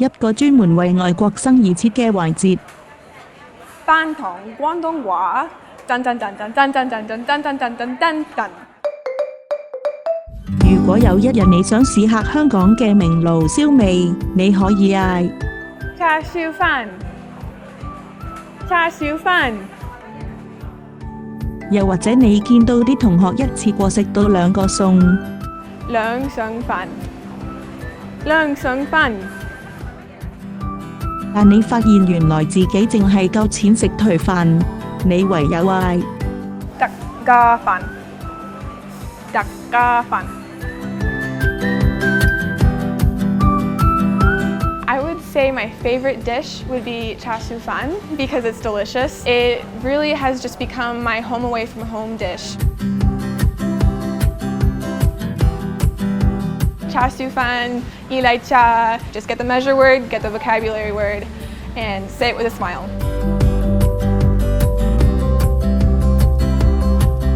一個專門為外國生而設嘅環節。飯堂廣東話，真。如果有一日你想試下香港嘅名爐燒味，你可以嗌叉燒飯。又或者你見到啲同學一次過食到2個餸，兩餸飯。但你發現原來自己淨係夠錢食頹飯，你唯有嗌特價飯。I would say my favorite dish would be char siu fan because it's delicious. It really has just become my home away from home dish. Char siu fan, ilai cha, just get the measure word, get the vocabulary word, and say it with a smile.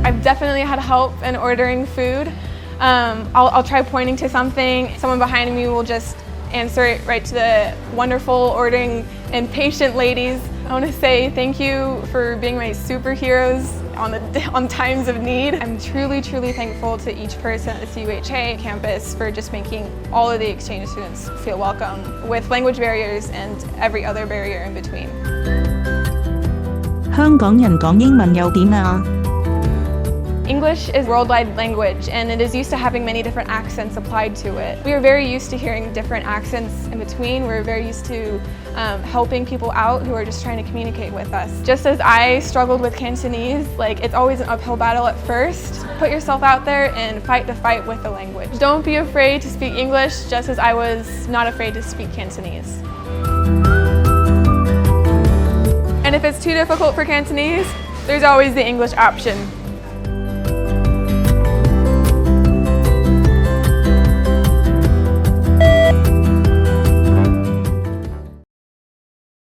I've definitely had help in ordering food. I'll try pointing to something. Someone behind me will just answer it right to the wonderful, ordering, and patient ladies. I want to say thank you for being my superheroes on times of need. I'm truly thankful to each person at the CUHK campus for just making all of the exchange students feel welcome with language barriers and every other barrier in between. 香港人講英文又點啊？ English is a worldwide language, and it is used to having many different accents applied to it. We are very used to hearing different accents in between. We're very used to helping people out who are just trying to communicate with us. Just as I struggled with Cantonese, it's always an uphill battle at first. Put yourself out there and fight the fight with the language. Don't be afraid to speak English, just as I was not afraid to speak Cantonese. And if it's too difficult for Cantonese, there's always the English option.